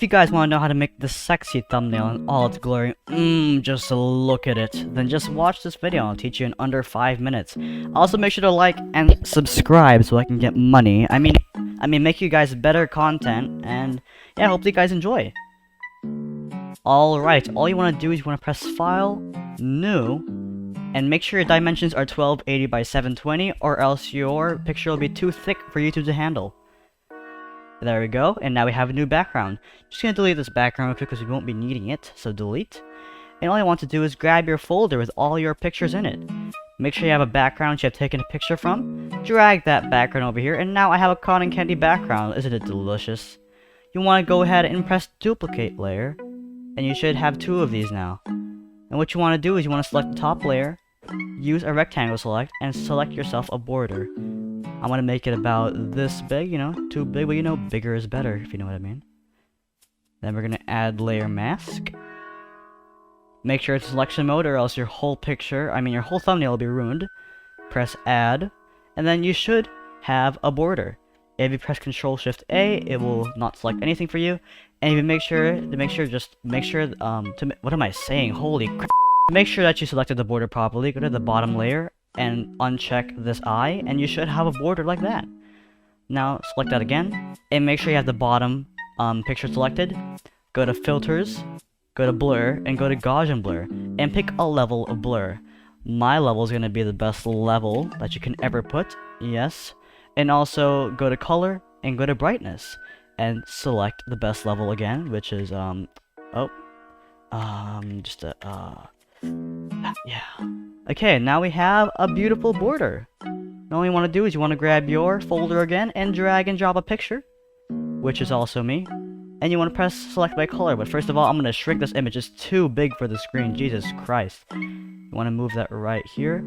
you guys want to know how to make this sexy thumbnail in all its glory, just look at it, then just watch this video. I'll teach you in under 5 minutes. Also, make sure to like and subscribe so I can get money. I mean, make you guys better content, and yeah, hopefully you guys enjoy. Alright, all you want to do is you want to press File, New, and make sure your dimensions are 1280 by 720, or else your picture will be too thick for YouTube to handle. There we go, and now we have a new background. Just gonna delete this background real quick because we won't be needing it, so delete. And all you want to do is grab your folder with all your pictures in it. Make sure you have a background you have taken a picture from. Drag that background over here, and now I have a cotton candy background. Isn't it delicious? You want to go ahead and press duplicate layer, and you should have 2 of these now. And what you want to do is you want to select the top layer, use a rectangle select, and select yourself a border. I'm gonna make it about this big, you know, too big, but you know, bigger is better, if you know what I mean. Then we're gonna add layer mask. Make sure it's selection mode, or else your whole picture, your whole thumbnail will be ruined. Press add, and then you should have a border. If you press Ctrl Shift A, it will not select anything for you. And if you make sure, what am I saying? Holy crap. Make sure that you selected the border properly. Go to the bottom layer and uncheck this eye, and you should have a border like that. Now select that again, and make sure you have the bottom picture selected. Go to filters, go to blur, and go to gauge and blur, and pick a level of blur. My level is going to be the best level that you can ever put, yes. And also go to color and go to brightness, and select the best level again, which is yeah. Okay, now we have a beautiful border. And all you want to do is you want to grab your folder again and drag and drop a picture, which is also me. And you want to press select by color, but first of all, I'm going to shrink this image. It's too big for the screen, Jesus Christ. You want to move that right here.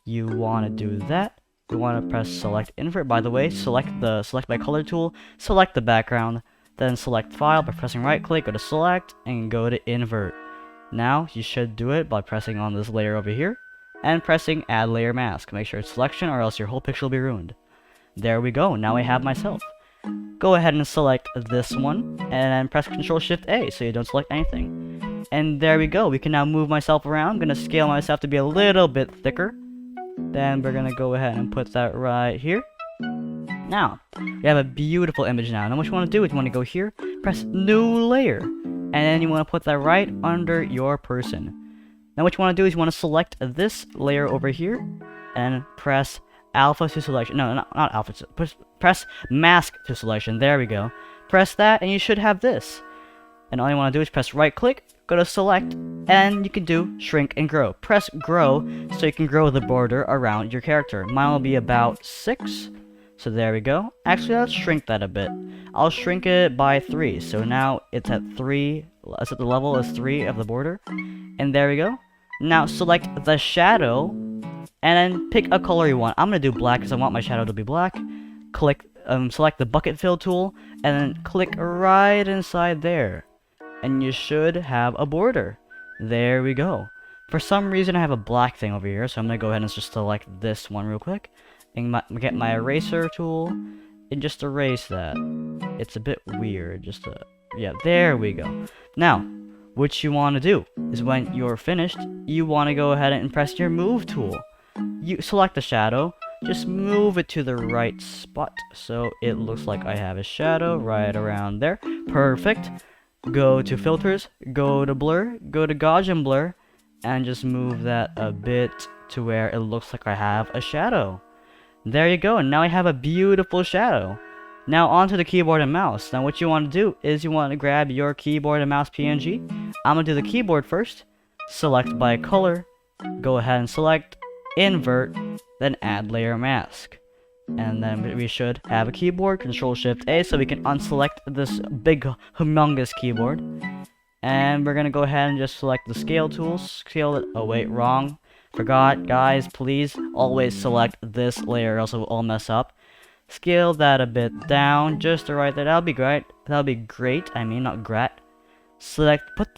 You want to do that. You want to press select invert. By the way, select the select by color tool, select the background, then select file by pressing right click, go to select, and go to invert. Now, you should do it by pressing on this layer over here, and pressing add layer mask. Make sure it's selection, or else your whole picture will be ruined. There we go, now I have myself. Go ahead and select this one, and then press Ctrl Shift A so you don't select anything. And there we go, we can now move myself around. I'm gonna scale myself to be a little bit thicker. Then we're gonna go ahead and put that right here. Now, we have a beautiful image now. Now what you wanna do is you wanna go here, press new layer, and then you wanna put that right under your person. Now what you want to do is you want to select this layer over here, and press alpha to selection. No, not alpha. Press mask to selection. There we go. Press that, and you should have this. And all you want to do is press right click, go to select, and you can do shrink and grow. Press grow so you can grow the border around your character. Mine will be about 6. So there we go. Actually, let's shrink that a bit. I'll shrink it by 3. So now it's at 3. It's at the level is 3 of the border. And there we go. Now select the shadow, and then pick a color you want. I'm gonna do black because I want my shadow to be black. Click, select the bucket fill tool, and then click right inside there, and you should have a border. There we go. For some reason, I have a black thing over here, so I'm gonna go ahead and just select this one real quick, and get my eraser tool, and just erase that. It's a bit weird. Yeah, there we go. Now, what you want to do is when you're finished, you want to go ahead and press your move tool. You select the shadow, just move it to the right spot so it looks like I have a shadow right around there. Perfect. Go to filters, go to blur, go to gauge and blur, and just move that a bit to where it looks like I have a shadow. There you go, and now I have a beautiful shadow. Now onto the keyboard and mouse. Now what you want to do is you want to grab your keyboard and mouse PNG. I'm going to do the keyboard first. Select by color. Go ahead and select invert. Then add layer mask. And then we should have a keyboard. Ctrl Shift A so we can unselect this big humongous keyboard. And we're going to go ahead and just select the scale tools. Scale it. Oh wait, wrong. Forgot. Guys, please always select this layer or else it will all mess up. Scale that a bit down, just to right there. That'll be great. That'll be great. I mean, not grat.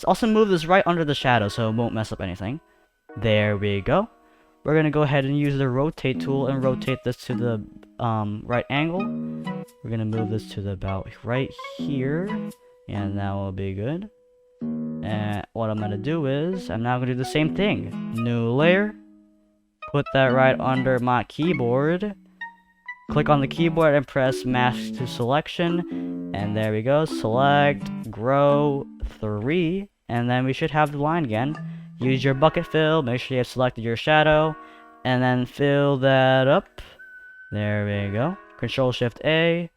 Also move this right under the shadow so it won't mess up anything. There we go. We're gonna go ahead and use the rotate tool and rotate this to the right angle. We're gonna move this to the about right here. And that will be good. And what I'm gonna do is, I'm now gonna do the same thing. New layer. Put that right under my keyboard. Click on the keyboard and press mask to selection. And there we go. Select, grow, 3. And then we should have the line again. Use your bucket fill. Make sure you have selected your shadow. And then fill that up. There we go. Control Shift A.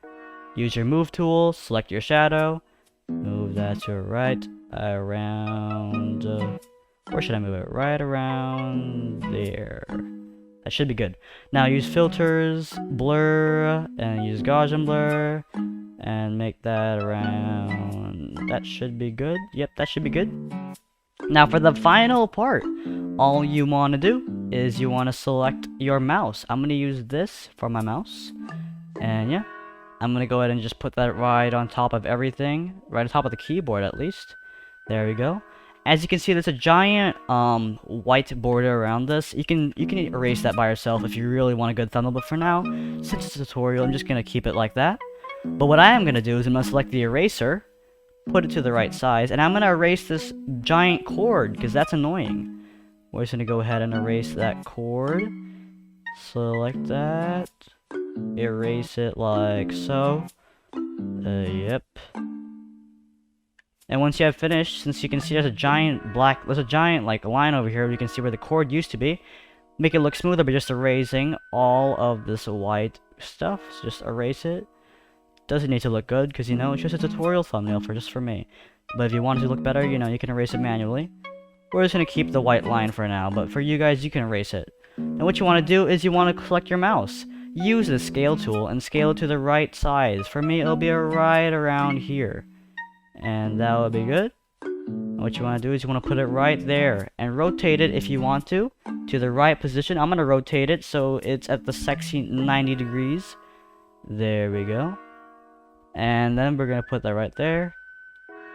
Use your move tool. Select your shadow. Move that to right around. Where should I move it? Right around there. That should be good. Now use filters, blur, and use Gaussian blur, and make that around. That should be good. Yep, that should be good. Now for the final part, all you want to do is you want to select your mouse. I'm going to use this for my mouse. And yeah, I'm going to go ahead and just put that right on top of everything. Right on top of the keyboard at least. There we go. As you can see, there's a giant white border around this. You can erase that by yourself if you really want a good thumbnail, but for now, since it's a tutorial, I'm just going to keep it like that. But what I am going to do is I'm going to select the eraser, put it to the right size, and I'm going to erase this giant cord, because that's annoying. We're just going to go ahead and erase that cord. Select that. Erase it like so. Yep. And once you have finished, since you can see there's a giant like line over here, you can see where the cord used to be. Make it look smoother by just erasing all of this white stuff. So just erase it. Doesn't need to look good, because you know, it's just a tutorial thumbnail just for me. But if you want it to look better, you know, you can erase it manually. We're just going to keep the white line for now, but for you guys, you can erase it. And what you want to do is you want to select your mouse. Use the scale tool and scale it to the right size. For me, it'll be right around here. And that will be good. And what you want to do is you want to put it right there. And rotate it if you want to the right position. I'm going to rotate it so it's at the sexy 90 degrees. There we go. And then we're going to put that right there.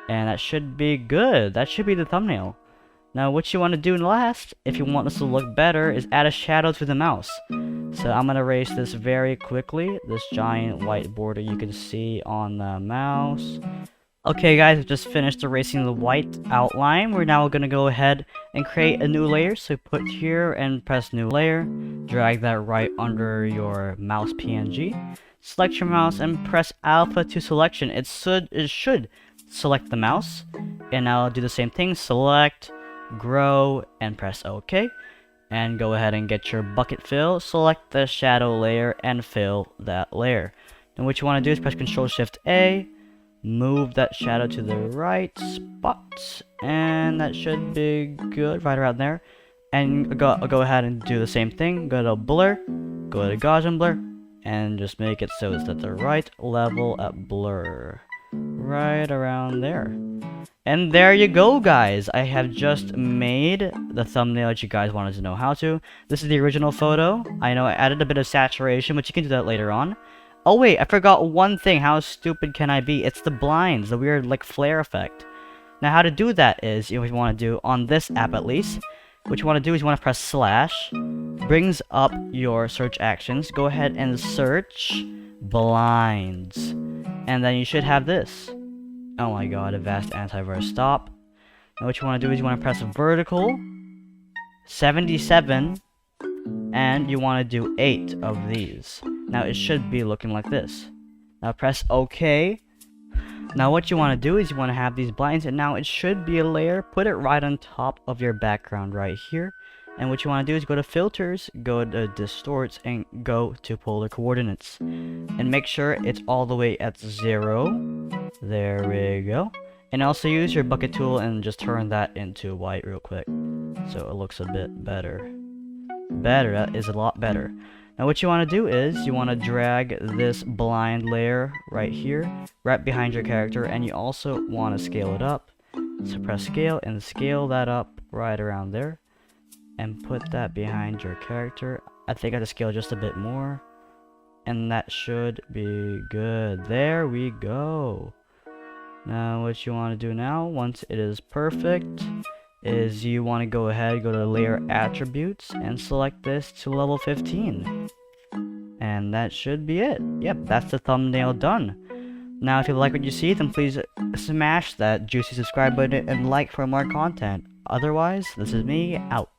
And that should be good. That should be the thumbnail. Now what you want to do last, if you want this to look better, is add a shadow to the mouse. So I'm going to erase this very quickly. This giant white border you can see on the mouse. Okay guys, I've just finished erasing the white outline. We're now going to go ahead and create a new layer. So put here and press new layer. Drag that right under your mouse PNG. Select your mouse and press alpha to selection. It should select the mouse. And now I'll do the same thing. Select, grow, and press OK. And go ahead and get your bucket fill. Select the shadow layer and fill that layer. And what you want to do is press Ctrl Shift A. Move that shadow to the right spot, and that should be good right around there. And go ahead and do the same thing. Go to blur, go to Gaussian blur, and just make it so it's at the right level at blur, right around there. And there you go, guys. I have just made the thumbnail that you guys wanted to know how to. This is the original photo. I know I added a bit of saturation, but you can do that later on. Oh wait, I forgot one thing. How stupid can I be? It's the blinds, the weird like flare effect. Now how to do that is, you know, what you want to do on this app at least, what you want to do is you want to press slash, brings up your search actions, go ahead and search blinds, and then you should have this. Oh my god, Avast antivirus stop. Now what you want to do is you want to press vertical 77, and you want to do 8 of these. Now it should be looking like this. Now press OK. Now what you want to do is you want to have these blinds, and now it should be a layer. Put it right on top of your background right here. And what you want to do is go to filters, go to distorts, and go to polar coordinates. And make sure it's all the way at 0. There we go. And also use your bucket tool and just turn that into white real quick, so it looks a bit better. That is a lot better. Now what you want to do is you want to drag this blind layer right here, right behind your character, and you also want to scale it up. So press scale and scale that up right around there, and put that behind your character. I think I have to scale just a bit more, and that should be good. There we go. Now what you want to do now, once it is perfect, is you want to go ahead, go to layer attributes, and select this to level 15. And that should be it. Yep, that's the thumbnail done. Now, if you like what you see, then please smash that juicy subscribe button and like for more content. Otherwise, this is me, out.